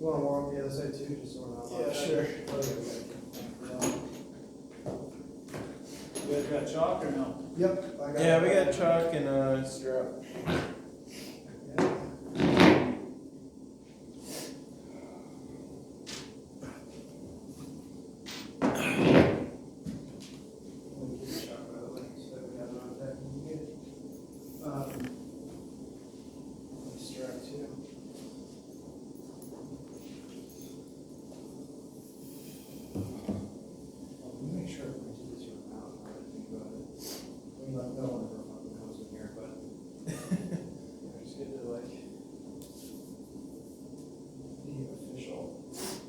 You want to warm up the other side too, just so we're not. Yeah, sure. You guys got chalk or no? Yep. I got Yeah, it. we got chalk and strap.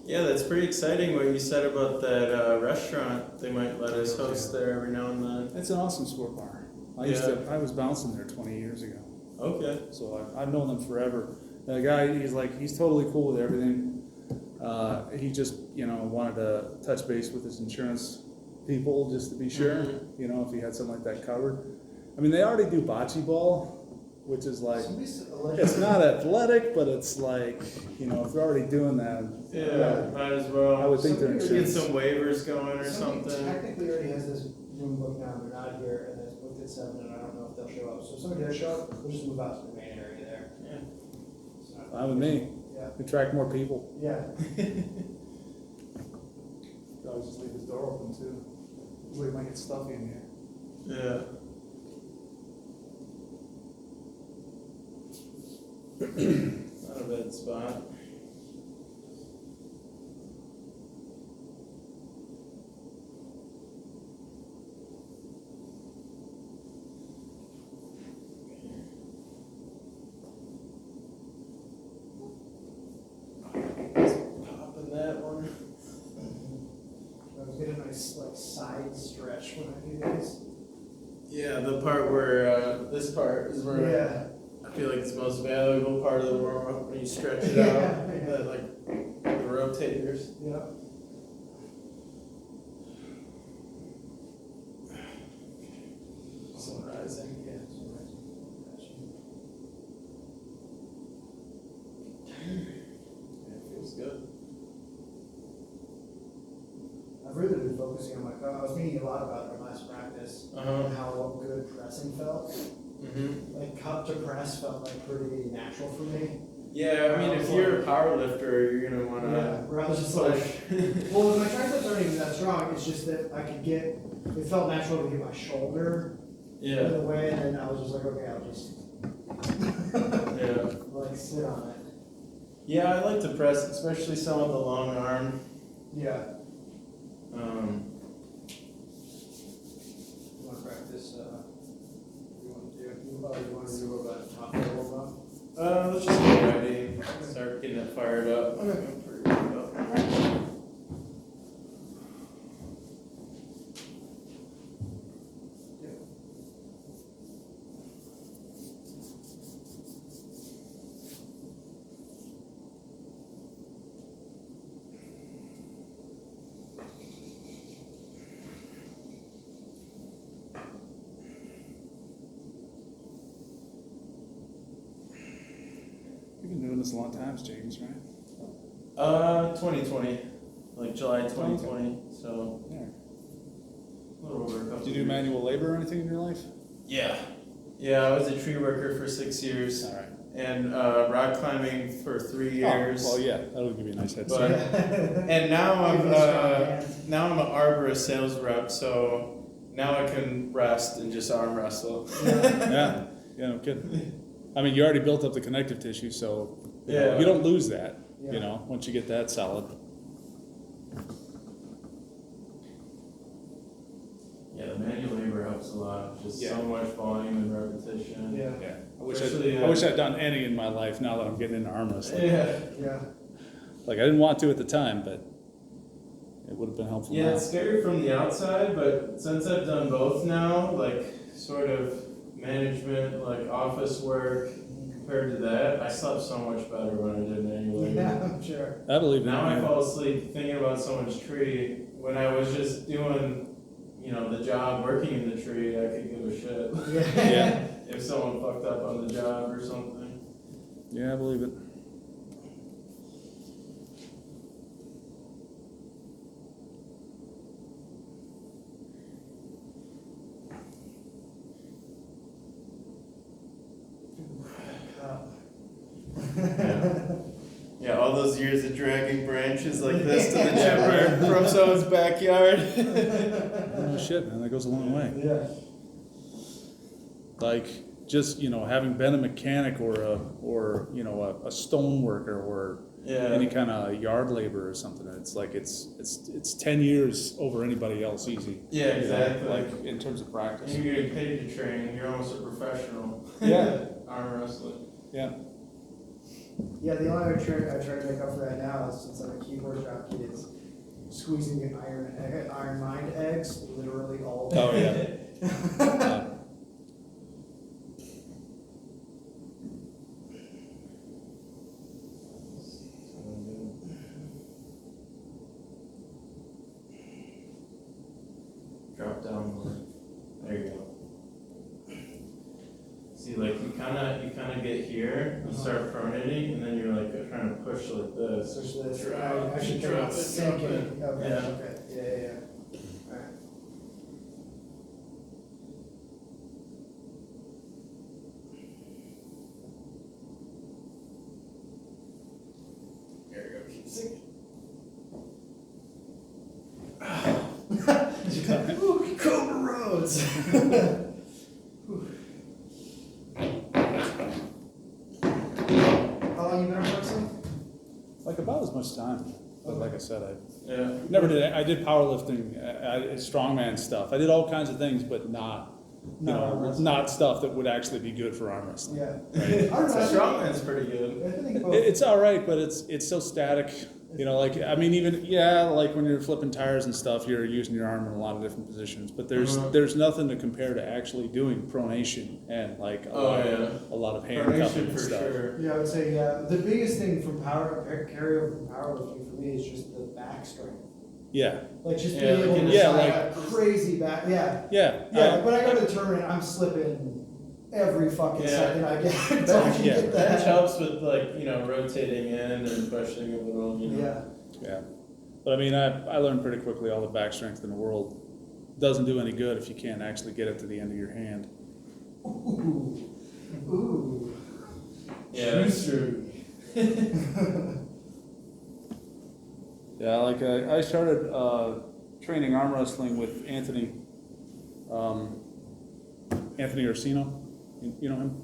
Yeah, that's pretty exciting what you said about that restaurant. They might let us host there every now and then. It's an awesome sport bar. I was bouncing there 20 years ago. Okay. So I've known them forever. The guy, he's totally cool with everything. He just, wanted to touch base with his insurance people just to be sure, if he had something like that covered. I mean, they already do bocce ball, which is like, it's not athletic, but it's like, if they're already doing that. Yeah, might as well. I would think they're get insurance. some waivers going or Somebody something. technically already has this room booked now, they're not here, and it's booked at 7, and I don't know if they'll show up. So if somebody does show up, we'll just move out to the main area there. Yeah. Fine with me. Yeah. Attract more people. Yeah. Always just leave his door open too. We might get stuffy in here. Yeah. Not a bad spot. Popping that one. I was getting a nice side stretch when I do this. Yeah, the part where this part is where Yeah. I feel like it's the most valuable part of the warm-up when you stretch it Yeah, out. yeah. The, the rotators. Yeah. Sun rising. Yeah. Yeah, it feels good. I've really been focusing on I was thinking a lot about our last practice and how good pressing felt. Mm-hmm. Like cup to press felt like pretty natural for me. Yeah, I mean, if you're a power lifter, you're gonna wanna Where I was just push. well, my triceps aren't even that strong. It's just that I could get. It felt natural to get my shoulder in Yeah. the way, and then I was just like, okay, I'll just Yeah. like sit on it. Yeah, I like to press, especially some of the long arm. Yeah. Um, You want to practice? You want to do? You want to do about top level warm let's just get ready. Start getting it fired up. Okay. I'm pretty warmed up. You've been doing this a long time, James, right? 2020, like July 2020. So Yeah. a little over a couple. Did you do years. manual labor or anything in your life? Yeah. Yeah, I was a tree worker for 6 years. All right. And rock climbing for 3 years. Oh, well, yeah, that'll give you a nice head But start. and now Give I'm me a strong hand. now I'm an arborist sales rep, so now I can rest and just arm wrestle. Yeah, no kidding. I mean, you already built up the connective tissue, so Yeah. you don't lose that. Yeah. Once you get that solid. Yeah, the manual labor helps a lot. Just so much volume and repetition. Yeah. Yeah, Especially, I wish I'd done any in my life. Now that I'm getting into arm wrestling, Yeah. Yeah. like I didn't want to at the time, but it would have been helpful. Yeah, now. it's scary from the outside, but since I've done both now, like sort of management, like office work, compared to that, I slept so much better when I did manual labor. Yeah, I'm sure. I believe Now I it. fall asleep thinking about someone's tree. When I was just doing, the job, working in the tree, I could give a shit. Yeah. If someone fucked up on the job or something. Yeah, I believe it. Yeah, all those years of dragging branches like this to the chipper from someone's backyard. Oh shit, man, that goes a long way. Yeah. Like, just, having been a mechanic or a stone worker or any kind of yard labor or something, it's like it's 10 years over anybody else easy. Yeah, exactly. Like in terms of practice. And you're getting paid to train. You're almost a professional. Yeah. Arm wrestling. Yeah. Yeah, the only other trick I try to make up for that now is since I'm a keyboard jockey is squeezing the iron mind eggs literally all day. Oh yeah. Drop down more. There you go. See, like you kind of get here, you start pronating, and then you're like trying to push like this. Push this. Drop, I should drop drop it, sinking. drop it. Okay. Yeah. Okay. Yeah. Alright. There you go. Keep sinking. Ooh, Cobra Roads. How long you been on wrestling? Like about as much time. But like I said, Yeah. never did. I did powerlifting, I did strongman stuff. I did all kinds of things, but not arm wrestling. not stuff that would actually be good for arm wrestling. Yeah. Right? I don't know. Strongman's pretty good. I think both. It's all right, but it's so static. Like I mean, even like when you're flipping tires and stuff, you're using your arm in a lot of different positions. But there's nothing to compare to actually doing pronation and like a lot of handcuffing and for stuff. sure. Yeah, I would say, the biggest thing from carryover from powerlifting for me is just the back strength. Yeah. Like just Yeah, being able to yeah, slide crazy back. Yeah. Yeah. Yeah. When I go to the tournament, I'm slipping every fucking second I get. Until I can get Bench that. helps with like rotating in and pushing a little. Yeah. Yeah. But I mean, I learned pretty quickly all the back strength in the world doesn't do any good if you can't actually get it to the end of your hand. Ooh. Ooh. Yeah, that's true. Yeah, like I started training arm wrestling with Anthony Orsino. You know him?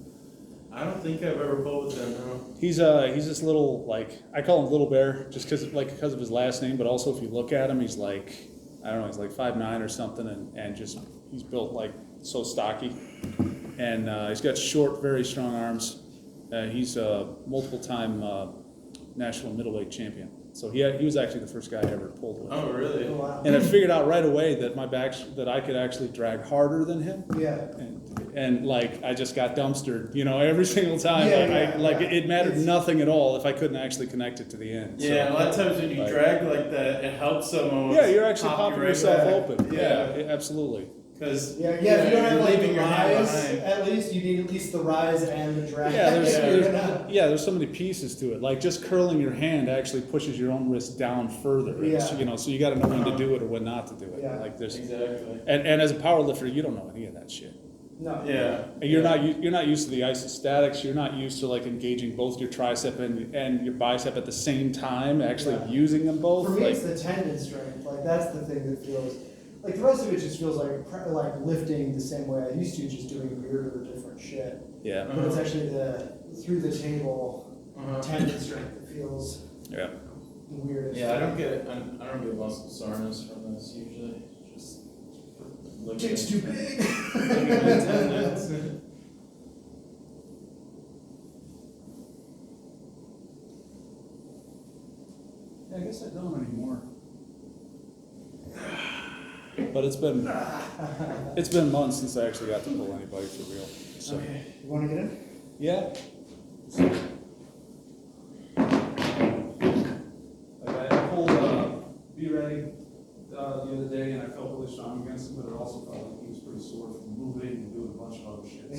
I don't think I've ever pulled with them. No. He's this little, like, I call him Little Bear just because of his last name, but also if you look at him, he's like, I don't know, he's like 5'9" or something, and just he's built like so stocky, and he's got short, very strong arms. He's a multiple time national middleweight champion. So he was actually the first guy I ever pulled with. Oh, really? Oh, wow. And I figured out right away that that I could actually drag harder than him. Yeah. And like I just got dumpstered, every single time. Yeah, It mattered nothing at all if I couldn't actually connect it to the end. Yeah, So, a lot of times when you drag like that, it helps someone. yeah, you're actually popping right yourself back. open. Yeah. Absolutely. Because Yeah, if you don't have you're like leaving the your hand rise, behind. at least you need at least the rise and the drag. Yeah, There's there's so many pieces to it. Like just curling your hand actually pushes your own wrist down further. It's, Yeah. so you got to know when to do it or when not to do it. Yeah. Like there's, Exactly. and as a power lifter, you don't know any of that shit. No. Yeah. And you're not used to the isostatics. You're not used to like engaging both your tricep and your bicep at the same time, actually using them both. For me, like, it's the tendon strength. Like that's the thing that feels like the rest of it just feels like lifting the same way I used to, just doing weirder, different shit. yeah, But it's actually the through the table tendon strength that feels yeah. the weirdest. Yeah, I don't get muscle soreness from this usually. Just looking Dick's too big. looking at tendons. Yeah, I guess I don't anymore. But it's been months since I actually got to pull anybody for real. So Okay, you want to get in? yeah. Like I pulled Be Ready the other day, and I felt really strong against him, but it also felt like he was pretty sore from moving and doing a bunch of other shit.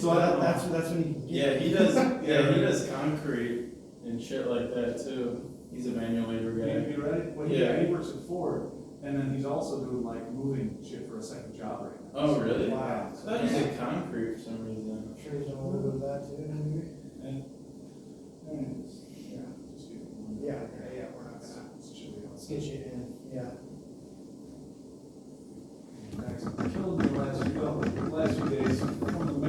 So I don't know. that's when you. Yeah, he does. Yeah, he does concrete and shit like that too. He's a manual labor guy. Be Ready? Well, Yeah. he works at Ford, and then he's also doing like moving shit for a second job right now. Oh, really? Wow. I thought he did concrete for some reason. I'm sure he's done a little bit of that too. Maybe. Yeah. Alright.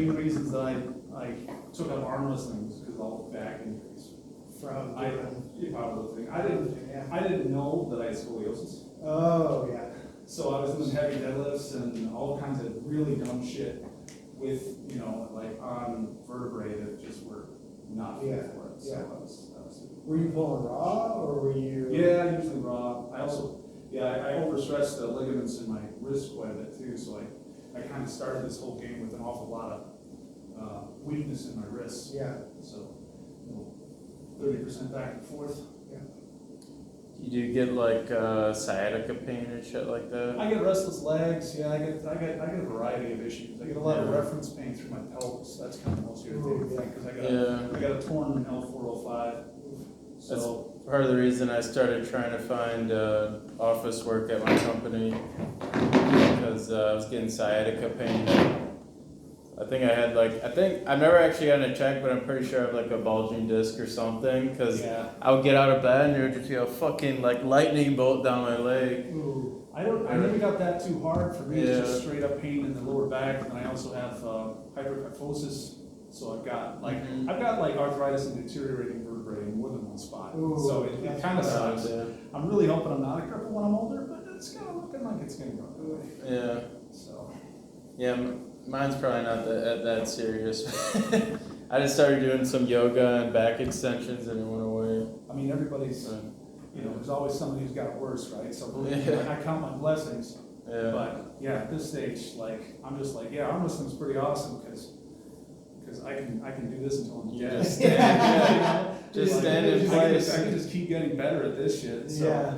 main reasons that I took up arm wrestling was because of all the back injuries. From I doing, powerlifting. yeah. I didn't know that I had scoliosis. Oh, yeah. So I was doing heavy deadlifts and all kinds of really dumb shit with, you know, like on vertebrae that just were not fit Yeah, for it. So yeah. I was Were you pulling raw or were you? yeah, usually raw. I also, I overstretched the ligaments in my wrist quite a bit too, so I kind of started this whole game with an awful lot of weakness in my wrists. Yeah. So, 30% back and forth. You do get like sciatica pain and shit like that? I get restless legs. Yeah, I get a variety of issues. I get a lot of Yeah. reference pain through my pelvis. That's kind of the most irritating thing because Yeah. I got a torn L405. So Part of the reason I started trying to find office work at my company because I was getting sciatica pain. I think I've never actually gotten a check, but I'm pretty sure I have like a bulging disc or something because yeah. I would get out of bed and there would just be a fucking like lightning bolt down my leg. Ooh, I never got that too hard. For me, it's Yeah. just straight up pain in the lower back, and I also have hyperkyphosis. So I've got like arthritis and deteriorating vertebrae in more than one spot. Ooh, So it kind of sucks. Yeah. I'm really hoping I'm not a cripple when I'm older, but it's kind of looking like it's gonna go away. Yeah. So Yeah, mine's probably not that serious. I just started doing some yoga and back extensions and it went away. I mean, everybody's So, there's always somebody who's got it worse, right? So believe me, Yeah. I count my blessings. yeah. But yeah, at this stage, like I'm just like, yeah, arm wrestling's pretty awesome because I can do this until I'm You dead. just stand, Yeah. just Like, stand in I can place. I can just keep getting better at this shit. So. Yeah.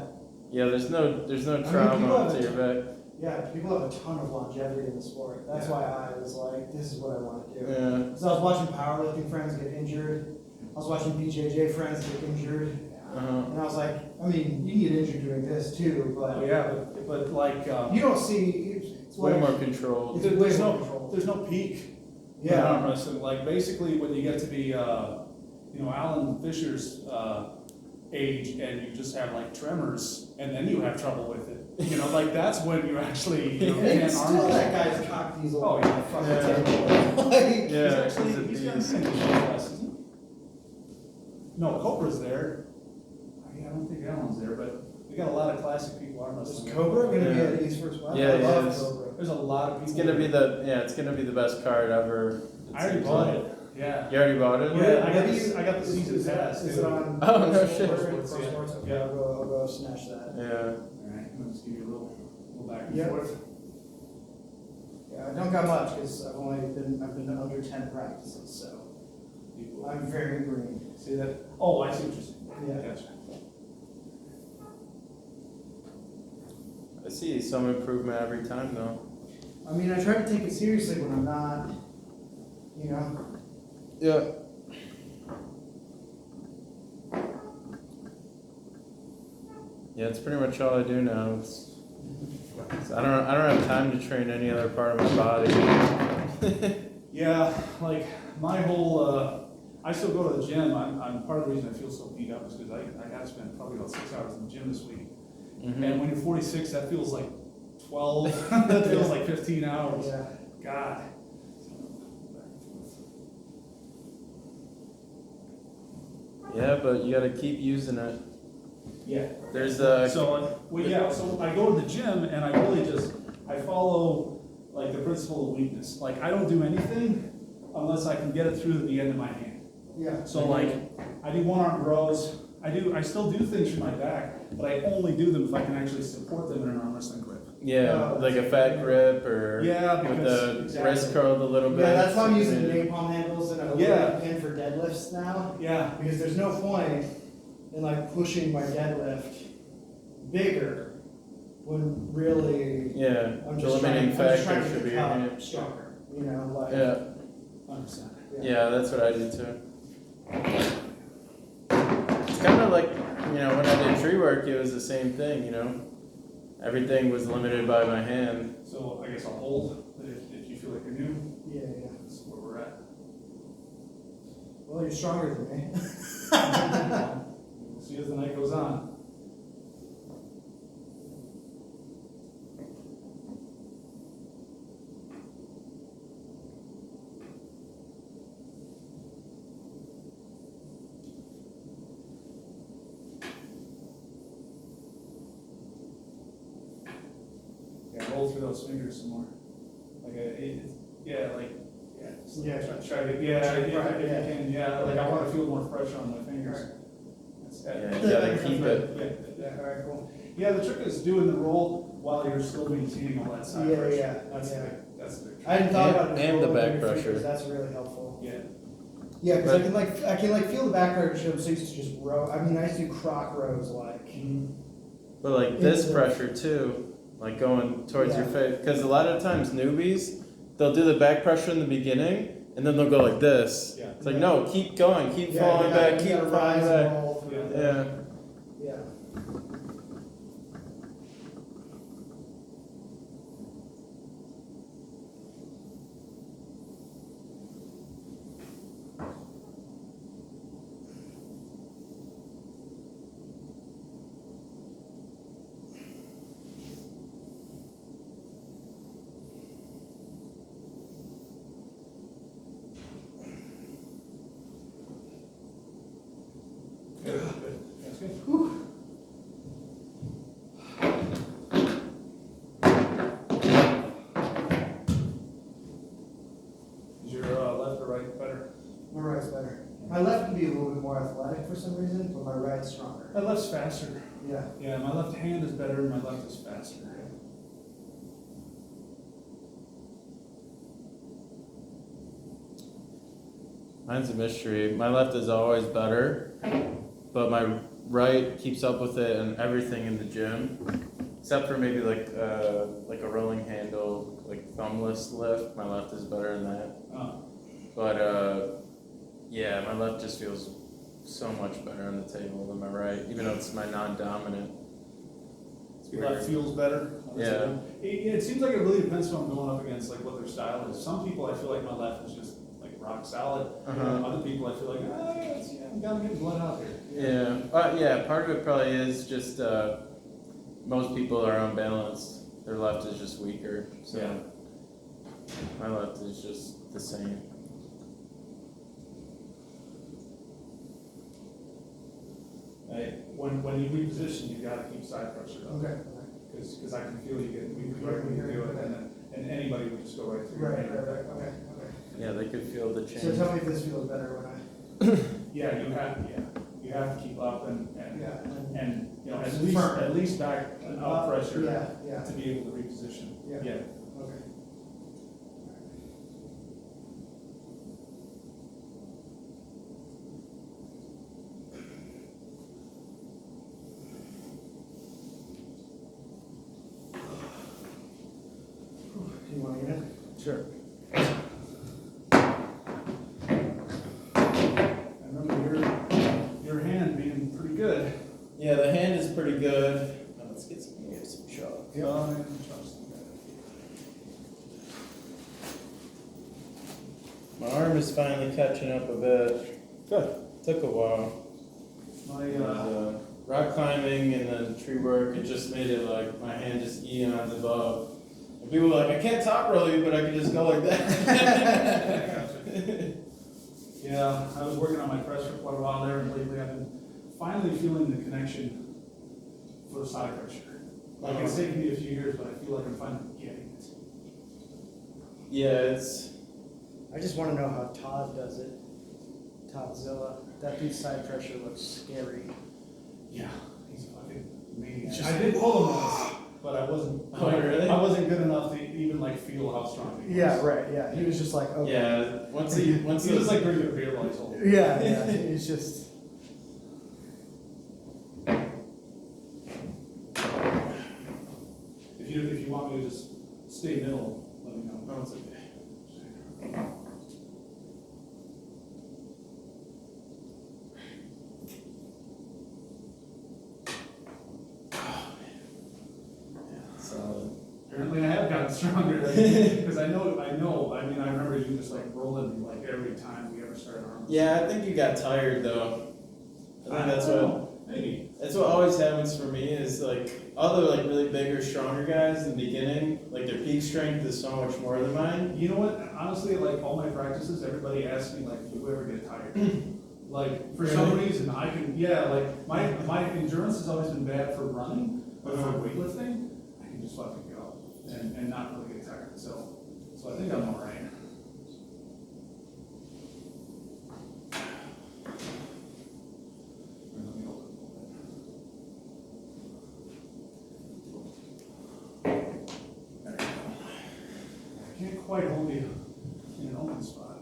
Yeah, there's no mean, trauma people have to a- your back. Yeah, people have a ton of longevity in the sport. That's Yeah. why I was like, this is what I want to do. Yeah. So I was watching powerlifting friends get injured. I was watching BJJ friends get injured. Uh-huh. And I was like, I mean, you can get injured doing this too, Oh but yeah, but like you don't see, it's Way like, more controlled. it's way there's more no control. there's no peak. in Yeah. arm wrestling. Like basically when you get to be Alan Fisher's age and you just have like tremors and then you have trouble with it. Like that's when you actually And can't it's arm still wrestle. that guy's cock diesel. Oh, yeah. Fucking Yeah. table. Like, Yeah, He's actually he's he's a got beast. a class, isn't he? No, Cobra's there. I don't think Alan's there, but we got a lot of classic people arm Is wrestling. Cobra gonna be Yeah. at East First West? Yeah, I he love is. Cobra. There's a lot of It's people. gonna be the best card ever. I already bought it. Yeah. You already bought it? Yeah, I got Maybe the- I got the season is it- pass, Is too. it on? Oh, no Pro shit. Sports? Pro Pro Sports, Sports? Okay, yeah. I'll go snatch that. Yeah. Alright, I'm gonna just give you a little back and Yep. forth. Yeah, I don't got much because I've been under 10 practices, so I'm very green. See that? Oh, I see what you're saying. Yeah. Gotcha. I see some improvement every time though. I mean, I try to take it seriously when I'm not, you know. Yeah. Yeah, it's pretty much all I do now. I don't have time to train any other part of my body. Yeah, like my whole, I still go to the gym. I'm part of the reason I feel so beat up is because I got to spend probably about 6 hours in the gym this week. Mhm. And when you're 46, that feels like 12. That feels like 15 hours. Yeah. God. Yeah, but you gotta keep using it. Yeah. There's So I go to the gym and I follow like the principle of weakness. Like I don't do anything unless I can get it through the end of my hand. Yeah. So like I do one arm rows. I still do things for my back, but I only do them if I can actually support them in an arm wrestling grip. yeah, like a fat grip or Yeah, with because the wrist curled a little bit. Yeah, that's why I'm using napalm handles and a Yeah. little pin for deadlifts now. Yeah. Because there's no point in like pushing my deadlift bigger when really Yeah, I'm the just limiting trying to factor get should the be cup in it. stronger. You know, like Yeah, 100%. yeah, that's what I do too. It's kind of like, when I did tree work, it was the same thing, Everything was limited by my hand. So I guess I'll hold if you feel like you're new. Yeah, yeah. That's where we're at. Well, you're stronger than me. We'll see as the night goes on. through those fingers some more. Like yeah, like yeah, just Yeah. try to if you can, like I want to feel more pressure on my fingers. That's, Yeah, you gotta keep it. Yeah. All right, cool. Yeah, the trick is doing the roll while you're still maintaining all that side pressure. Yeah. That's the trick. I hadn't thought about it. And the before, back but pressure. That's really helpful. Yeah. Yeah, because But- I can feel the back pressure. So I used to just row. I mean, I used to do croc rows like. But like this It's a- pressure too, like going towards your Yeah. face, because a lot of times newbies, they'll do the back pressure in the beginning, and then they'll go like this. Yeah. It's like, no, keep going, keep Yeah, falling you gotta- back, you keep gotta falling rise and back. roll through the- Yeah. Yeah. Good. That's good. Is your left or right better? My right's better. My left can be a little bit more athletic for some reason, but my right's stronger. My left's faster. Yeah. Yeah, my left hand is better and my left is faster. Mine's a mystery. My left is always better, but my right keeps up with it and everything in the gym, except for maybe like a rolling handle, like thumbless lift. My left is better than that. Oh. But yeah, my left just feels so much better on the table than my right, even though it's my non-dominant. It's Your left weird. feels better. Yeah. It seems like it really depends who I'm going up against, like what their style is. Some people I feel like my left is just like rock solid. Uh-huh. Other people I feel like, I'm gotta get blood out there. Yeah, part of it probably is just most people are unbalanced. Their left is just weaker. So Yeah. my left is just the same. Hey, when you reposition, you gotta keep side pressure up. Okay. Because I can feel you getting weak right when you do it, and anybody would just go right through your Right. hand. Okay. Yeah, they could feel the So change. tell me if this feels better when I. Yeah, you have to keep up and Yeah. and you know at It's least firm. at least back and up pressure Yeah. to be able to reposition. Yeah. Yeah. Okay. Do you want to get in? Sure. I remember your hand being pretty good. Yeah, the hand is pretty good. Now let's get some chalk. My arm is finally catching up a bit. Good. Took a while. My It was, rock climbing and then tree work, it just made it like my hand just eons above. And people were like, I can't talk really, but I can just go like that. yeah, I was working on my press for quite a while there, and lately I've been finally feeling the connection for side pressure. Like it's taken me a few years, but I feel like I'm finally getting it. Yeah, it's I just want to know how Todd does it. Toddzilla. That dude's side pressure looks scary. Yeah, he's a fucking maniac. It's just- I did pull him once, but I wasn't. Oh, really? I wasn't good enough to even like feel how strong he was. Yeah, right. Yeah, he was just like, okay. yeah. Once he He was like drinking a beer while he's holding. Yeah. He's just. If you want me to just stay middle, let me know. No, it's okay. Solid. Apparently, I have gotten stronger because I know. I mean, I remember you just like rolling me like every time we ever started arm. Yeah, I think you got tired though. I think that's what maybe. that's what always happens for me is like other like really bigger, stronger guys in the beginning, like their peak strength is so much more than mine. You know what? Honestly, like all my practices, everybody asks me like, "Do you ever get tired?" Like for some reason, I can. Yeah, like my endurance has always been bad for running, but for weightlifting, I can just fucking go. and not really get tired. So I think I'm all right. Let me hold it a little bit. There you go. I can't quite hold you in an open spot.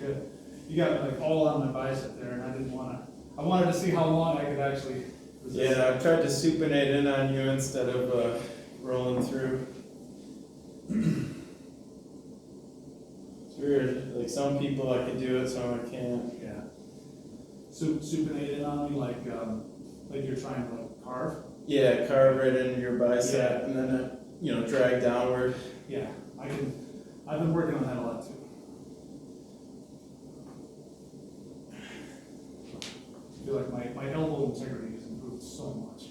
Good. You got me like all on my bicep there, and I didn't want to. I wanted to see how long I could actually resist. Yeah, I tried to supinate in on you instead of rolling through. It's weird. Like some people I can do it, some I can't. Yeah. Supinate in on me like you're trying to like carve. Yeah, carve right into your bicep, Yeah. and then drag downward. Yeah, I can. I've been working on that a lot too. I feel like my elbow integrity has improved so much.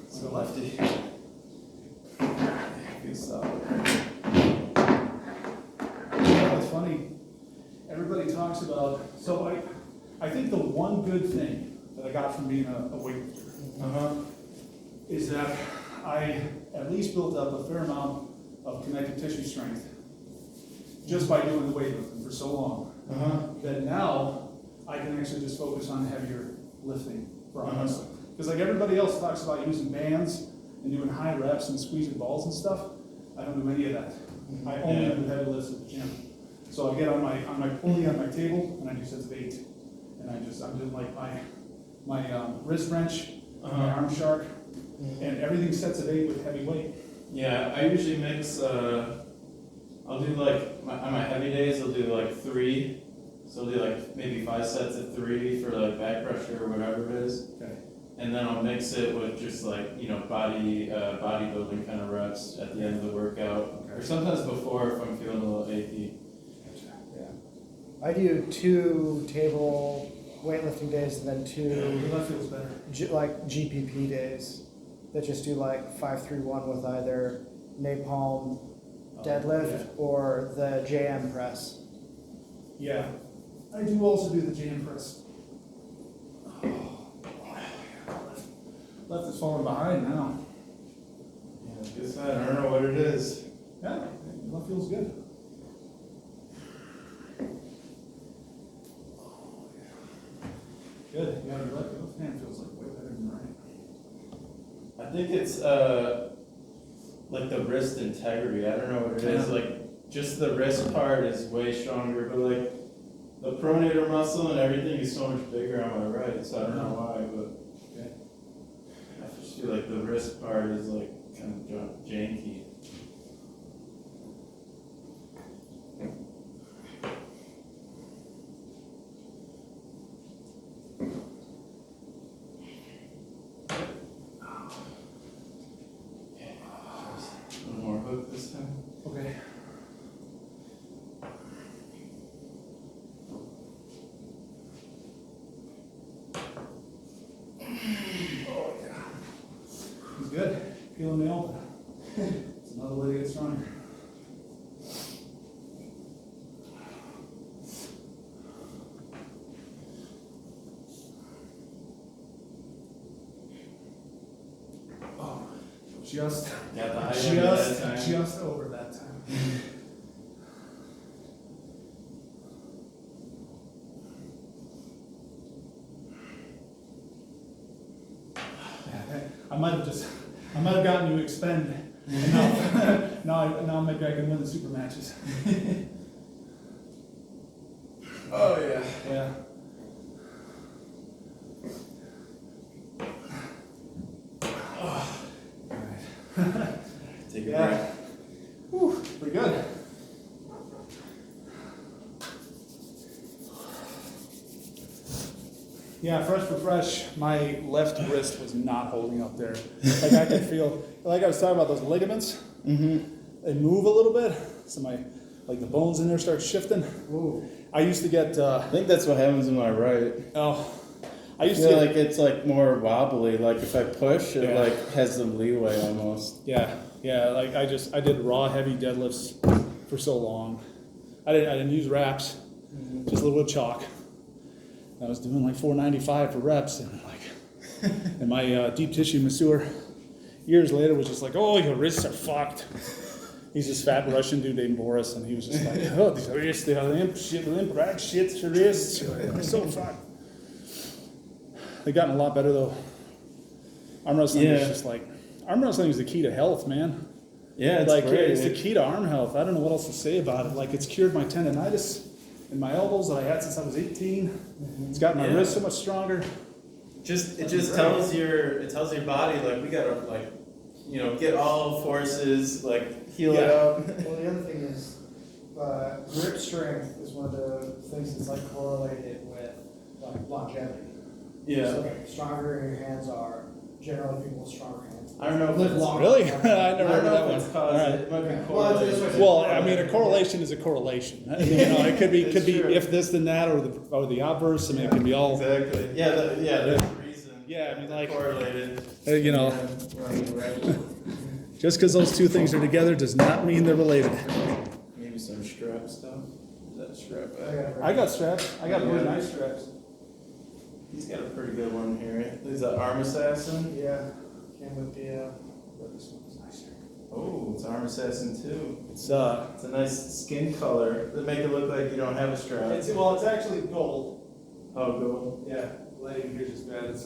So lefty. Feels solid. It's funny. Everybody talks about. So I think the one good thing that I got from being a weightlifter is that I at least built up a fair amount of connective tissue strength just by doing the weightlifting for so long. That now I can actually just focus on heavier lifting for honestly. Because like everybody else talks about using bands and doing high reps and squeezing balls and stuff, I don't do any of that. I only do heavy lifts at the gym. So I get on my pulley on my table and I do sets of 8, and I'm doing like my wrist wrench, my arm shark, and everything sets of 8 with heavy weight. Yeah, I usually mix. I'll do like on my heavy days. I'll do like 3. So I'll do like maybe 5 sets of 3 for like back pressure or whatever it is. Okay. And then I'll mix it with just like, bodybuilding kind of reps at the end of the workout. Okay. Or sometimes before if I'm feeling a little achy. Yeah. I do 2 table weightlifting days and then 2 That feels better. like GPP days that just do like 5-3-1 with either napalm deadlift or the JM press. Yeah. I do also do the jam press. Left is falling behind now. Yeah, good side. I don't know what it is. Yeah, that feels good. Good. Yeah, your left hand feels like way better than right. I think it's like the wrist integrity. I don't know what it is. Yeah. Like just the wrist part is way stronger, but like the pronator muscle and everything is so much bigger on my right. So I don't know why, but Okay. I just feel like the wrist part is like kind of janky. One more hook this time. Okay. Oh yeah. He's good. Feeling the elbow. It's another way to get stronger. Oh, just Got the high end that time. just over that time. time you expend enough. now maybe I can win the super matches. Oh yeah. Yeah. Take a Yeah. breath. Whew, pretty good. Yeah, fresh for fresh, my left wrist was not holding up there. Like I could feel, like I was talking about those ligaments, they move a little bit, so like the bones in there start shifting. Ooh. I used to get, I think that's what happens in my right. I I used feel to like it's like more wobbly. Like if I push, it Yeah. like has some leeway almost. yeah, like I did raw heavy deadlifts for so long. I didn't use wraps, just a little bit of chalk. I was doing like 495 for reps, and like, and my deep tissue masseur years later was just like, "Oh, your wrists are fucked." He's this fat Russian dude named Boris, and he was just like, "Oh, these wrists, they are limp rag shit, your wrists, they're so fucked." They've gotten a lot better though. Arm wrestling is just like, arm wrestling is the key to health, man. Yeah, it's Like great. it's the key to arm health. I don't know what else to say about it. Like it's cured my tendonitis in my elbows that I had since I was 18. It's got my Yeah. wrist so much stronger. It just tells your body like we gotta like get all forces like heal it Yeah. up. Well, the other thing is, grip strength is one of the things that's like correlated with like longevity. So like, stronger your hands are, generally people with stronger hands I don't know if live it's- longer. Really? I I never don't heard know that if one. it's caused. All right. It might be Well, correlated. that's Well, I mean, a correlation is a correlation. It could be It's true. if this then that or the obverse. I mean, it can be all. Exactly. Yeah. There's a reason. Yeah, I mean, like- correlated. Just because those two things are together does not mean they're related. Maybe some strap stuff. Is that strap? I got straps. I got really Yeah. nice straps. He's got a pretty good one here. He's an arm assassin. Yeah, came with the, This one's nicer. Oh, it's arm assassin too. It's It's a nice skin color that make it look like you don't have a strap. it's actually gold. Oh, cool. Yeah, lighting here's just bad. It's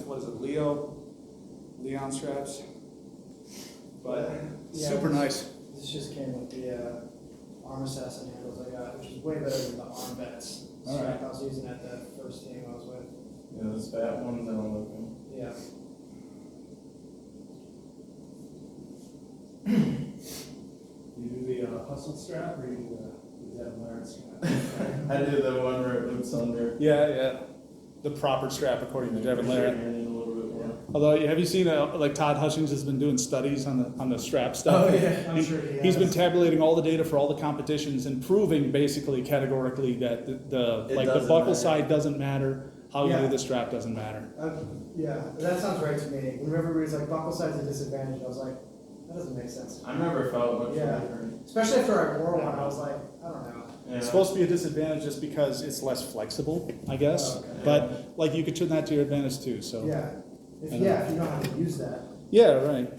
what is it? Leon straps. But Yeah. super nice. this just came with the, arm assassin handles I got, which is way better than the arm vets. All right. strap I was using at the first team I was with. Yeah, those fat ones I don't look them. Yeah. You do the hustle strap or you do the Devin Larratt strap? I do the one where it loops under. Yeah. The proper strap according to Devin Larratt. A little bit more. Although, have you seen like Todd Hutchings has been doing studies on the strap stuff? Oh, yeah. I'm sure he He's been has. tabulating all the data for all the competitions and proving basically categorically that the It the doesn't buckle matter. side doesn't matter. How you Yeah. do the strap doesn't matter. Yeah, that sounds right to me. When everybody's like buckle side's a disadvantage, I was like, that doesn't make sense. I never felt much Yeah. different. Especially after I wore one, I was like, I don't know. Yeah. It's supposed to be a disadvantage just because it's less flexible, I guess. Oh, okay. But like you could turn that to your advantage too. So Yeah, if I know. if you know how to use that. yeah, right.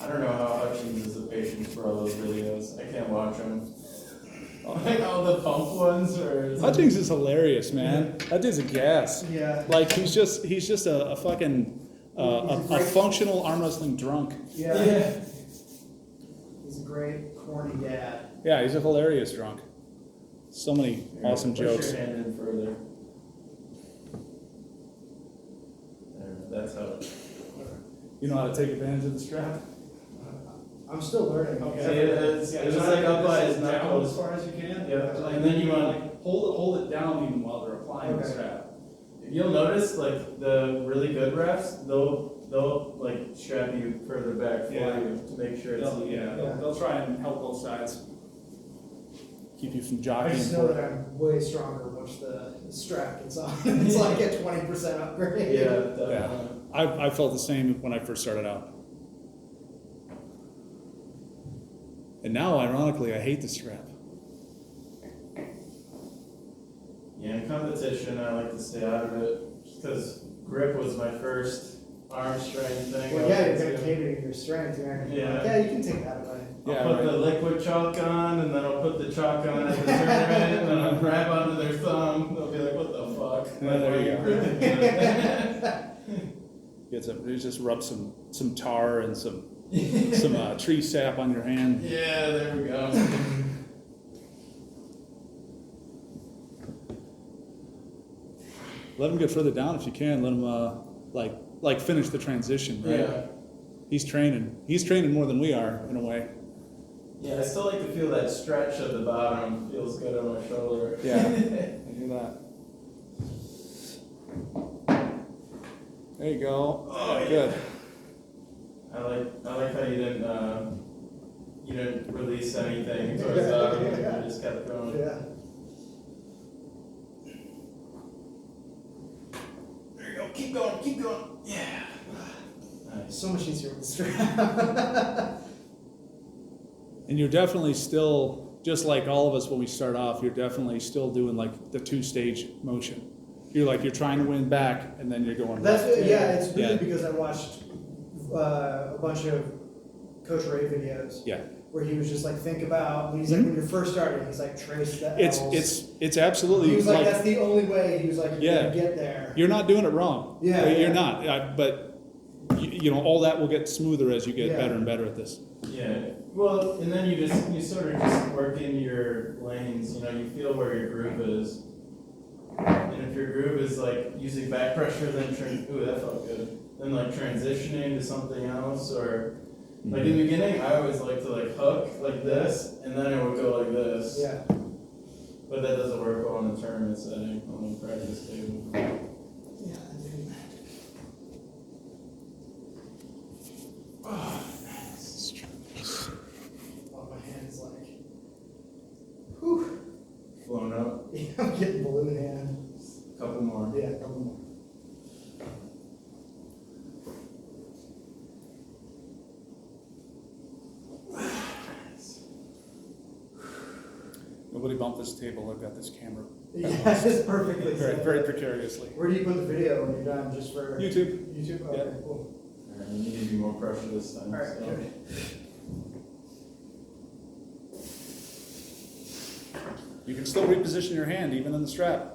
I don't know how Hutchins is a patient for all those videos. I can't watch them. Like all the pump ones or Hutchings is hilarious, man. That dude's a gas. Yeah. Like he's just a fucking a functional arm wrestling drunk. Yeah. He's a great corny dad. Yeah, he's a hilarious drunk. So many awesome Push jokes. your hand in further. There, that's how. You know how to take advantage of the strap? I'm still learning. See, it was like up by his knuckles. as far as you can. Yeah, and then you want. hold it down even while they're applying the Okay. strap. You'll notice like the really good refs, they'll like strap you further back for Yeah. you to make sure it's even. They'll try and help both sides. Keep you from I jockeying. just know that I'm way stronger once the strap gets on. It's like a 20% upgrade. Yeah, Yeah, definitely. I felt the same when I first started out. And now, ironically, I hate the strap. Yeah, in competition, I like to stay out of it just because grip was my first arm strength thing. Well, yeah, you're gonna cater to your strength. You're not gonna be Yeah. like, yeah, you can take that away. I'll Yeah, put right. the liquid chalk on, and then I'll put the chalk on at the tournament, and then I'll grab onto their thumb. They'll be like, "What the fuck?" Yeah, there you Why are go. gripping me?" just rub some tar and some tree sap on your hand. Yeah, there we go. Let him get further down if you can. Let him like finish the transition. Right? Yeah. He's training. He's training more than we are in a way. Yeah, I still like to feel that stretch at the bottom. Feels good on my shoulder. Yeah, I do that. There you go. Oh, yeah. Good. I like how you didn't release anything towards the bottom. You just kept going. Yeah. There you go. Keep going. Keep going. Yeah. Nice. So much easier with the strap. And you're definitely still, just like all of us when we start off, you're definitely still doing like the 2-stage motion. You're trying to win back, and then you're going That's left. it, yeah. It's really Yeah. because I watched a bunch of Coach Ray videos. Yeah. Where he was just like, think about when he's like, when you're first starting, he's like, trace the L's. It's absolutely He was like, that's the only way. He was like, you're Yeah. gonna get there. You're not doing it wrong. Yeah, You're yeah. not. But you know, all that will get smoother as you get Yeah. better and better at this. Yeah. Well, and then you sort of just work in your lanes. You know, you feel where your groove is. And if your groove is like using back pressure, then ooh, that felt good. Then like transitioning to something else, or like in the beginning, I always like to like hook like this, and then it would go like this. Yeah. But that doesn't work well in the tournament setting on the practice table. Yeah. Oh, nice. Oh, my hand's like, whew. Flown up. Yeah, I'm getting balloon hand. Couple more. Yeah, a couple more. Nobody bump this table. I've got this camera. Yeah, it's perfectly Very, set very up. precariously. Where do you put the video when you're done? Just for YouTube. YouTube? Okay, Yeah. cool. Alright, you need to be more pressure this time. Alright, so. good. You can still reposition your hand even in the strap.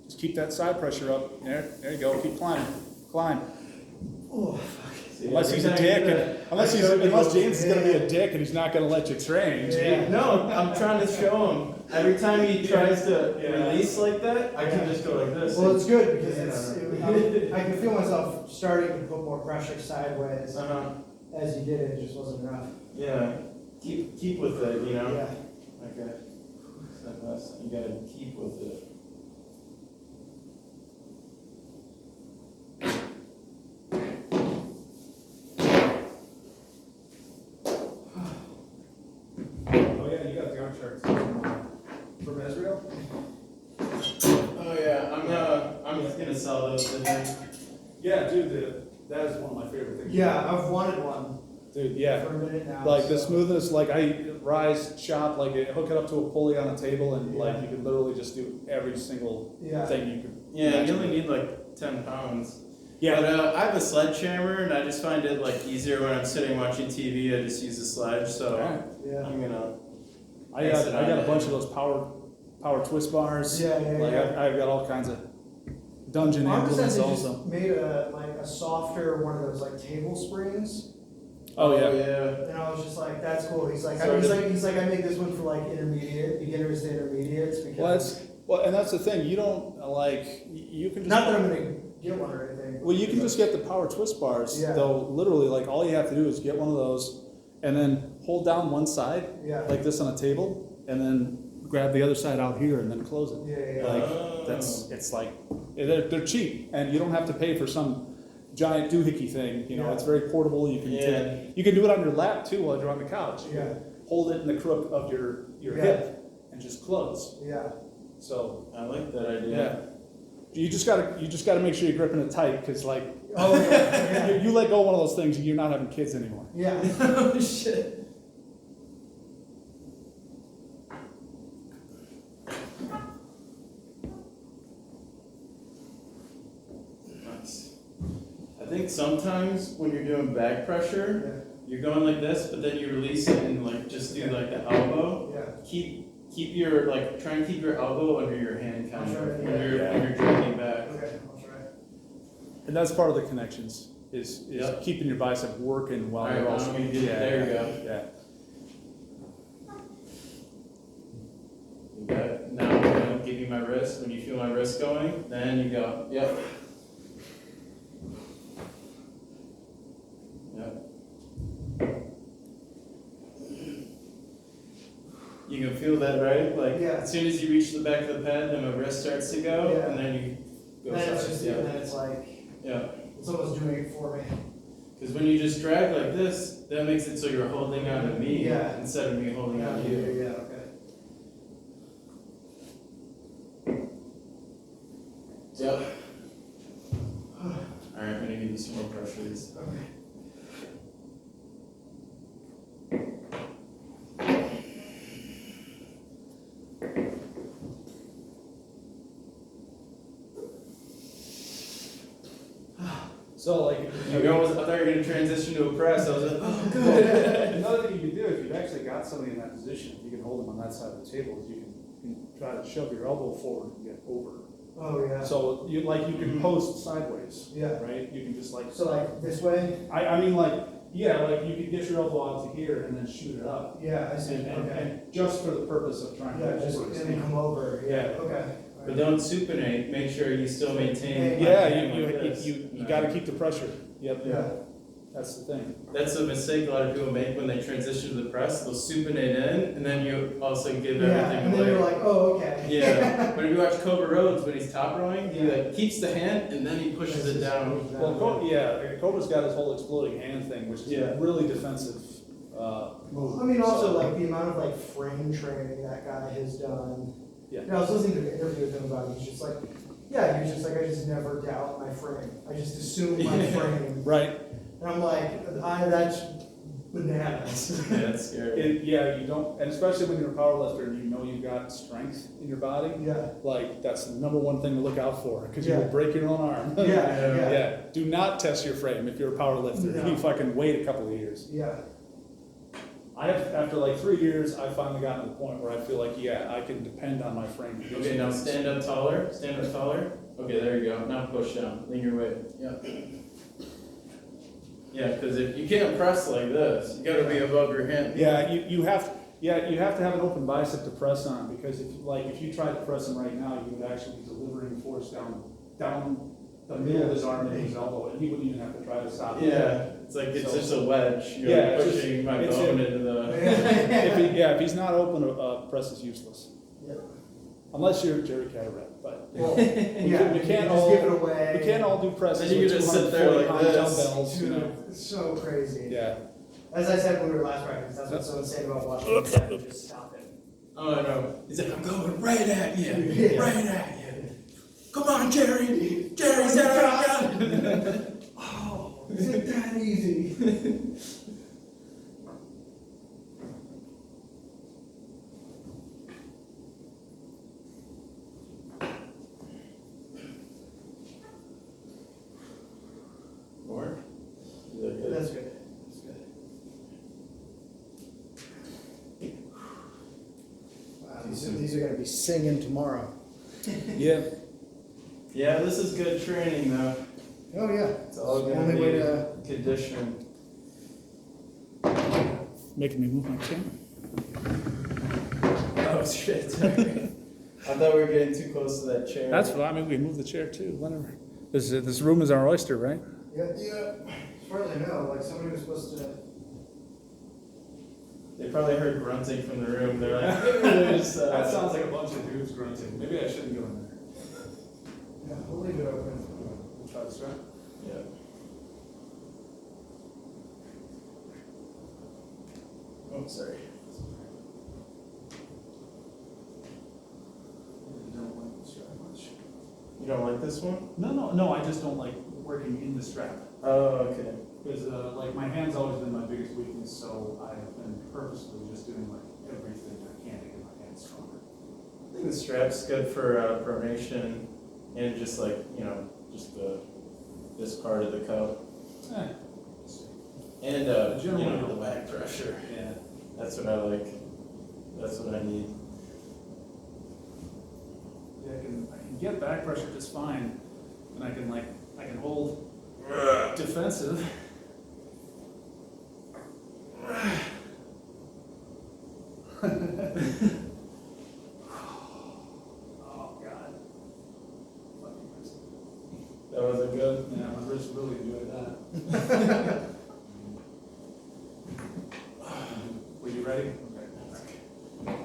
Just keep that side pressure up. There you go. Keep climbing. Climb. Oh, fuck. See, Unless he's a every time dick, you do and, that, unless James is gonna be a dick and he's not gonna let you train. Yeah. No, I'm trying to show him. Every time he tries to Yeah. release like that, I can just go like this. Well, it's good because Yeah. I can feel myself starting to put more pressure sideways Uh-huh. as you did it. It just wasn't enough. Yeah. Keep with it, you know? Yeah. Okay. Step less. You gotta keep with it. Oh yeah, you got the arm charts from Israel. Oh yeah, I'm just gonna sell those to him. Yeah, dude, that is one of my favorite things. Yeah, I've wanted one Dude, yeah. for a minute now. Like the so- smoothness, like I rise shop, like hook it up to a pulley on a table, and like Yeah. you can literally just do every single Yeah. thing you could. Yeah, you imagine. only need like 10 pounds. Yeah. But I have a sledgehammer, and I just find it like easier when I'm sitting watching TV. I just use the sledge, so Yeah. Yeah. I'm gonna. I got a bunch of those power twist bars. Yeah, yeah, Like yeah. I've got all kinds of dungeon Marcus implements said they also. just made a softer one of those like table springs, Oh yeah. yeah. and I was just like, that's cool. He's like, So he's like, I make this one for like beginners to intermediates because And that's the thing. You don't like you can just not that I'm gonna get one or anything. Well, you can just get the power twist bars. Yeah. Though literally, like all you have to do is get one of those, and then hold down one side Yeah. like this on a table, and then grab the other side out here, and then close it. Yeah, yeah. Like Oh. it's like they're cheap, and you don't have to pay for some giant doohickey thing. You know, Yeah. it's very portable. You can Yeah. you can do it on your lap too while you're on the couch. You Yeah. can hold it in the crook of your Yeah. hip and just close. Yeah. So I like that idea. yeah. You just gotta make sure you're gripping it tight, because like Oh yeah. you let go of one of those things, you're not having kids anymore. Yeah. Oh shit. Nice. I think sometimes when you're doing back pressure, you're going like this, but then you release it and like just do like the elbow. Yeah. Keep your like try and keep your elbow under your hand kind Sure, of yeah. when you're dragging back. Okay, I'll try. And that's part of the connections. is Yep. keeping your bicep working while All right, you're I'm also. gonna do- there you go. Yeah. You got it. Now I'm gonna give you my wrist. When you feel my wrist going, then you go. Yep. Yep. You can feel that, right? Like Yeah. as soon as you reach the back of the pad, then my wrist starts to go, Yeah. and then you go. Then it's side. just, Yeah. and then it's like, Yeah. it's almost doing it for me. Because when you just drag like this, that makes it so you're holding on to me Yeah. instead of me holding on to you. Yeah, okay. Yep. Alright, I'm gonna give you some more pressures. Okay. So like, I thought you were gonna transition to a press. I was like, oh, good. another thing you could do if you've actually got somebody in that position, you can hold them on that side of the table. Is you can try to shove your elbow forward and get over. Oh, yeah. So you can post sideways, Yeah. right? You can just like. So like this way? I mean like, yeah, like you could get your elbow out to here and then shoot it up. Yeah, I see, And, okay. and just for the purpose of trying Yeah, to just, over and his then hand. come over, yeah, Yeah. okay. But don't supinate. Make sure you still maintain. Yeah, my hand like you, this. you gotta keep the pressure. Yep. Yeah. That's the thing. That's a mistake a lot of people make when they transition to the press. They'll supinate in, and then you also give Yeah, everything and then away. you're like, oh, okay. Yeah, but if you watch Cobra Rhodes when he's top rowing, he Yeah. like keeps the hand and then he pushes it down. Well, Cobra's got his whole exploding hand thing, which is Yeah. a really defensive move. I mean, also So- like the amount of like frame training that guy has done. Yeah. I was listening to an interview with him about it. He's just like, yeah, he was just like, I just never doubt my frame. I just assume my frame. Right. And I'm like, that's bananas. Yeah, that's scary. You don't, and especially when you're a power lifter and you know you've got strength in your body, Yeah, like that's the number one thing to look out for, because you Yeah. will break your own arm. yeah, yeah. Yeah. Do not test your frame if you're a power lifter. No. You fucking wait a couple of years. Yeah. After like 3 years, I finally gotten to the point where I feel like, yeah, I can depend on my frame. to do Okay, now some stand up taller. Stand up taller. Okay, there you go. Now push down. Lean your weight. Yeah. Yeah, because if you can't press like this, you gotta be above your hand. Yeah, you have to have an open bicep to press on, because if you tried to press him right now, you would actually be delivering force down the middle of his arm and his elbow, and he wouldn't even have to try to stop it. Yeah, it's like it's So- just a wedge. You're Yeah, like it's just- pushing my it's bone a- into the. If he's not open, press is useless. Yeah. Unless you're Jerry Cataract, but Well, we yeah, can't you just all give it away. we can't all do presses. Then you with can just sit there 240 like pound this. dumbbells, you know. Dude, it's so crazy. Yeah. As I said when we were last practice, that's what someone said about watching the guy just stop it. Oh, I know. He's like, I'm going right at you. Yeah. Right at you. Come on, Jerry. Jerry's out. Oh, is it that easy? More? Is that good? That's good. That's good. Wow, these are gonna be singing tomorrow. Yeah. Yeah, this is good training though. Oh, yeah. It's all The gonna only way be to. conditioning. Making me move my camera. Oh shit. Sorry. I thought we were getting too close to that chair. That's fine. I mean, we can move the chair too. Whatever. This room is our oyster, right? Yeah. As far as I know, like somebody was supposed to. They probably heard grunting from the room. They're like, "Hey, there's, That sounds like a bunch of dudes grunting. Maybe I shouldn't go in there. Yeah, we'll leave it open. We'll try this, right? Yeah. Oh, sorry. I don't like the strap much. You don't like this one? No. I just don't like working in the strap. Oh, okay. Because like my hand's always been my biggest weakness, so I have been purposely just doing like everything I can to get my hands stronger. I think the strap's good for pronation and just like, just this part of the cup. And, the back pressure. Yeah. That's what I like. That's what I need. Yeah, I can get back pressure just fine, and I can hold defensive. Oh God. Fucking wrist. That wasn't good. Yeah, my wrist really enjoyed that. Were you ready? Okay.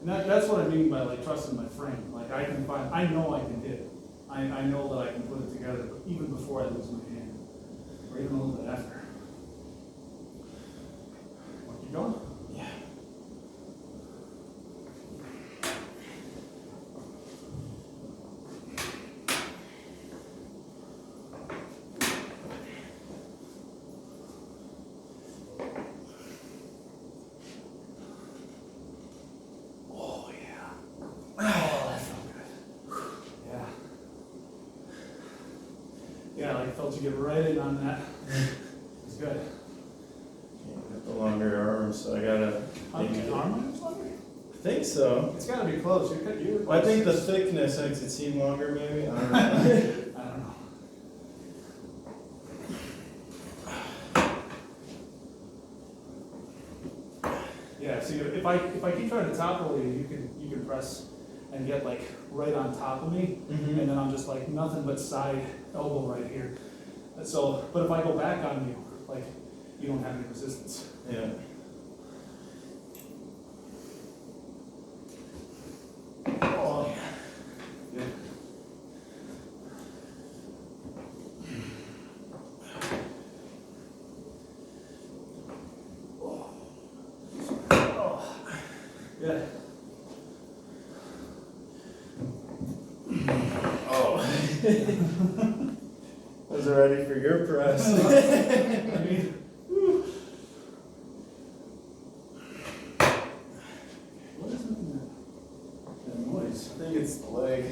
And that's what I mean by like trusting my frame. Like I know I can hit it. I know that I can put it together, but even before I lose my hand, or even a little bit after. Want to keep going? Yeah. Oh yeah. Oh, that felt good. Yeah. Yeah, like I felt you get right in on that. It's good. Can't get the longer arms, so I gotta. Your arm on this longer? I think so. It's gotta be close. You're Well, I think the thickness makes it seem longer, maybe. I don't know. I don't know. Yeah, see, if I keep trying to topple you, you can press and get like right on top of me, Mhm. and then I'm just like nothing but side elbow right here. And so, but if I go back on you, like you don't have any resistance. Yeah. Oh, yeah. Oh, yeah. Oh. I was ready for your press. I mean, whew. What is that noise? I think it's the leg.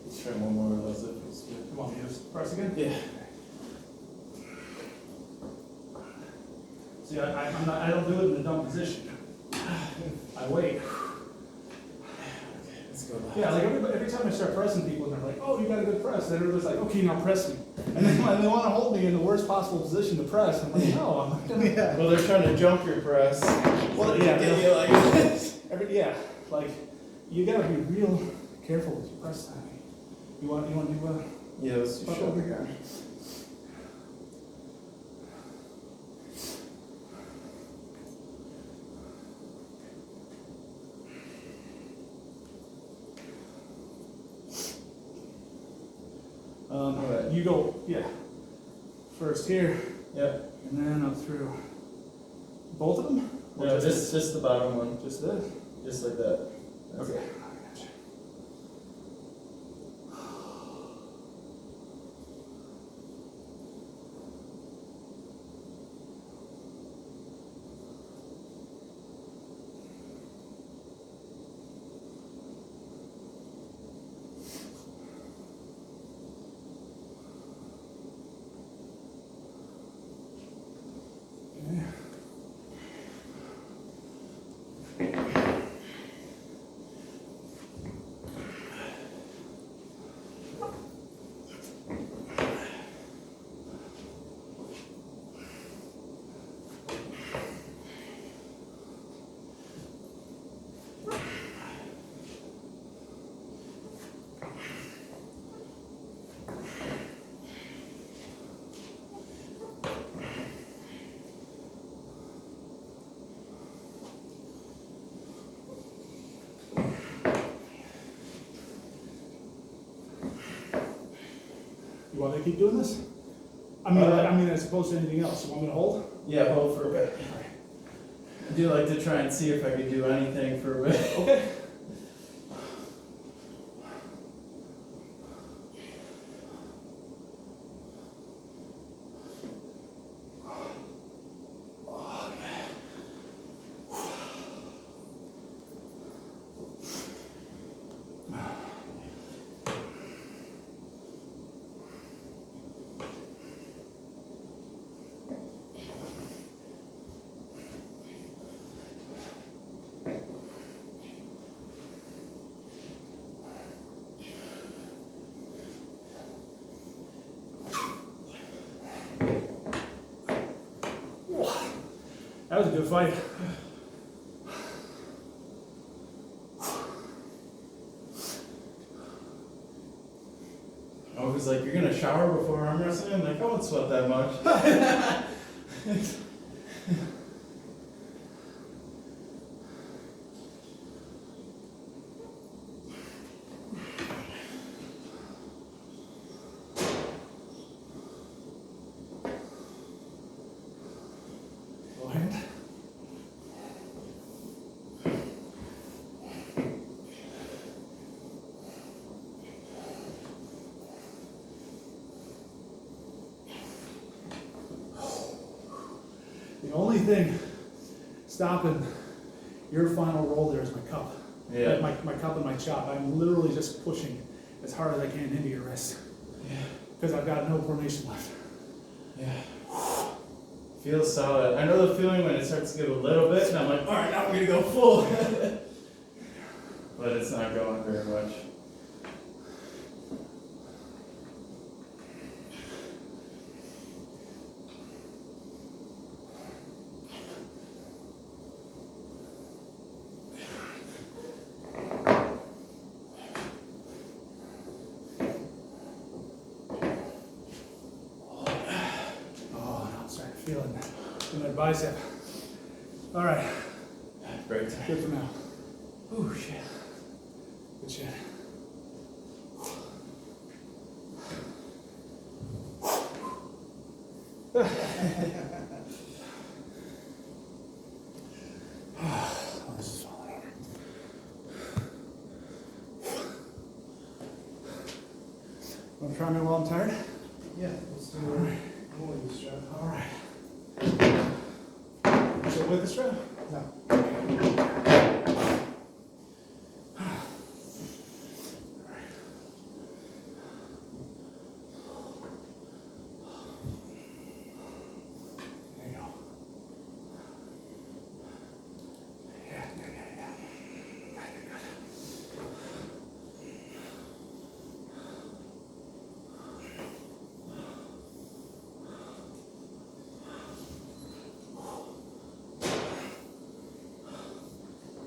Let's try one more of those if it's good. Come on, you just press again? Yeah. See, I don't do it in a dumb position. I wait. Let's go back. Yeah, like every time I start pressing people, they're like, "Oh, you got a good press." Then everybody's like, "Okay, now press me." And then they want to hold me in the worst possible position to press. I'm like, "No, I'm not gonna." Yeah. Well, they're trying to jump your press. Well, yeah, Get you like this. Yeah, like you gotta be real careful with your press timing. You want to do Yeah, let's do fuck shoulder. over here? Alright. You go, yeah. First here, Yep. and then up through. Both of them? Or No, just the bottom one. Just this? Just like that. That's Okay. it. Gotcha. want me to keep doing this? I mean, as opposed to anything else. You want me to hold? Yeah, hold for a bit. I do like to try and see if I could do anything for a bit. Okay. That was a good fight. I was like, you're gonna shower before arm wrestling? I'm like, I won't sweat that much. Go ahead. The only thing stopping your final roll there is my cup. Yeah. Like my cup and my chop. I'm literally just pushing as hard as I can into your wrist. Yeah. Because I've got no pronation left. Yeah. Feels solid. I know the feeling when it starts to give a little bit, and I'm like, all right, now we're gonna go full. But it's not going very much. Oh, now I'm starting to feel it in my bicep. All right, Break time. good for now. Oh shit. Good shit. Oh, this is falling over. Want to try me while I'm tired? Yeah, let's do All right. pulling strap. All right. So with the strap? No. There you go. Yeah. Right, good.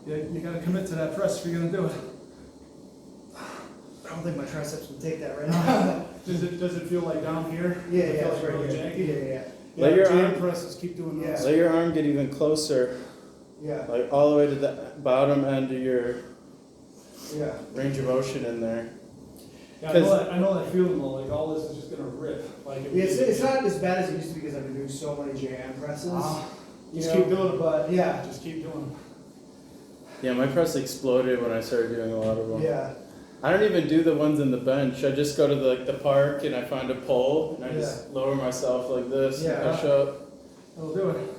Yeah, you gotta commit to that press if you're gonna do it. I don't think my triceps would take that right now. Does it feel like down here? Yeah, Does it yeah, feel it's like right really here. janky? Yeah. Let your jam arm- presses, keep doing those. Let your arm get even closer, Yeah, like all the way to the bottom end of your yeah. range of motion in there. Yeah, I know that feeling though, like all this is just gonna rip. Like Yeah, it's not as bad as it used to be because I've been doing so many jam presses. You Just know, keep doing it. But yeah, Just keep doing them. Yeah, my press exploded when I started doing a lot of them. yeah. I don't even do the ones in the bench. I just go to the park and I find a pole and I just lower myself like this and Yeah. push up. That'll do it.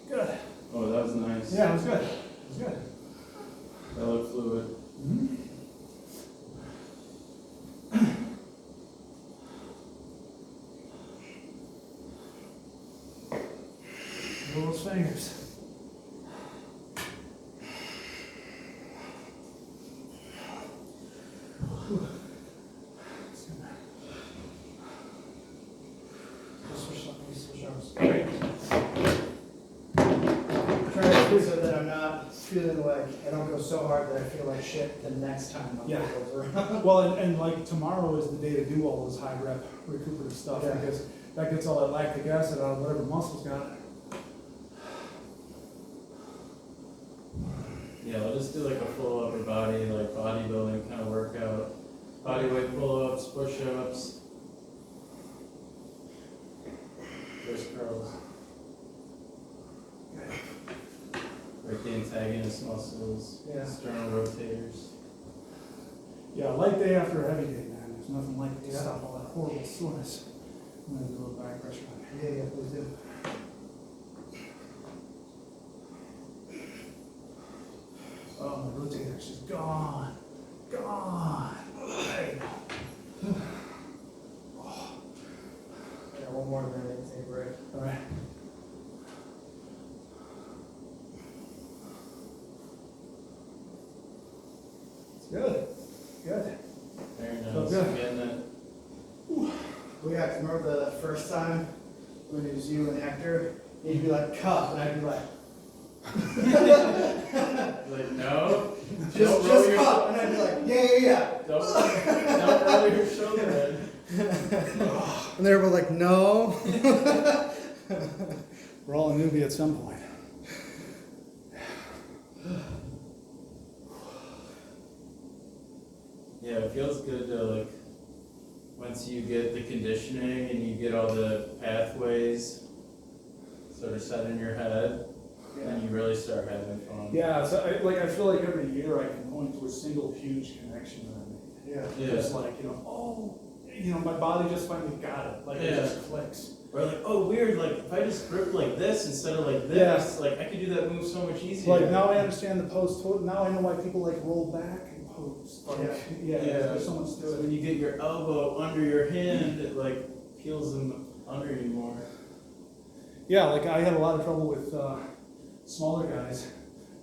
Good. Oh, that was nice. Yeah, it was good. It was good. That looked fluid. Move those fingers. Switch arms. Great. Trying to do so that I'm not feeling like I don't go so hard that I feel like shit the next time I'm Yeah. over. Well, and like tomorrow is the day to do all this high rep recuperative stuff Yeah. because that gets all that lactic acid out of whatever muscle's got it. just do like a full upper body, like bodybuilding kind of workout. Body weight pull-ups, push-ups, wrist curls. Like the antagonist muscles, Yeah. sternal rotators. Yeah, light day after a heavy day, man. There's nothing like it to Yeah. stop all that horrible soreness. I'm gonna do a little back pressure on Yeah, please do. Oh, my rotator's just gone. Gone. There you go. Yeah, one more minute, take a break. All right. Good. Good. Very nice. So good. Getting it. Well, yeah, 'cause remember the first time when it was you and Hector, you'd be like, cut, and I'd be like, Like, no. just roll your- cut, and I'd be like, yeah. Don't roll your shoulder in. And they were like, no. We're all a newbie at some point. Yeah, it feels good to like, once you get the conditioning and you get all the pathways sort of set in your head, then you really start having fun. Yeah, so I feel like every year I can point to a single huge connection that I made. Yeah. Yeah. Just like, my body just finally got it. Like it Yeah. just clicks. Or like, oh weird, like if I just grip like this instead of like this, like I could do that move so much easier. Like now I understand the pose. Now I know why people like roll back and pose. Like, yeah, there's so much to So it. when you get your elbow under your hand, it like peels them under you more. Yeah, like I had a lot of trouble with smaller guys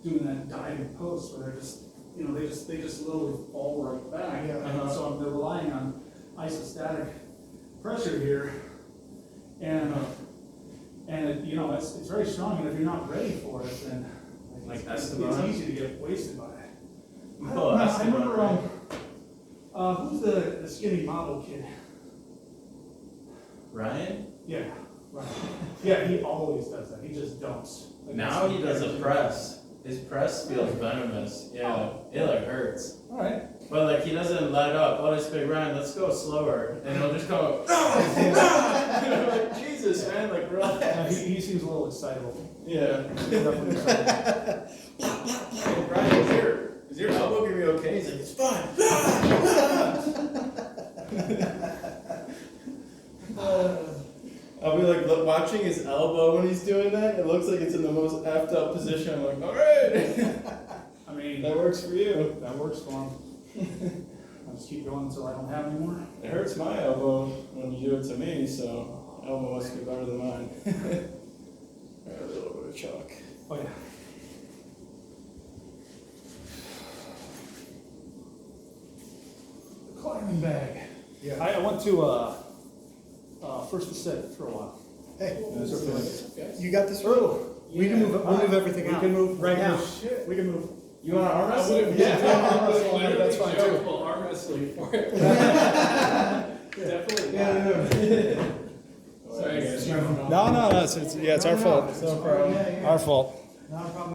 doing that diving pose where they're just, they just literally fall right back. Yeah. And so they're relying on isostatic pressure here, and it's very strong. And if you're not ready for it, then Like it's Esteban? easy to get wasted by it. I Oh, don't know, I Esteban, remember right? who's the skinny model kid? Ryan? Yeah, right. Yeah, he always does that. He just dumps. Like, Now he does a press. His press feels venomous. Yeah, it like hurts. All right. But like he doesn't let up. Oh, this big Ryan, let's go slower. And he'll just go, like, Jesus, man, like relax. He seems a little excitable. Yeah. Definitely excited. Hey, Ryan, is your elbow gonna be okay? He's like, it's fine. I'll be like watching his elbow when he's doing that. It looks like it's in the most effed up position. I'm like, all right. I mean, That works for you. that works for him. I'll just keep going until I don't have any more. It hurts my elbow when you do it to me, so elbow must be better than mine. A little bit of chalk. Oh, yeah. The climbing bag. Yeah. I went to First Ascent for a while. Hey, That's okay. you got this room. We can move. We'll move everything We out can move right now. We can move. You want to arm I wrestle? would have Yeah. That's fine too. Well, arm wrestling for it. Definitely. Yeah. Sorry, guys. No, it's our fault. No problem. Our fault. Not a problem.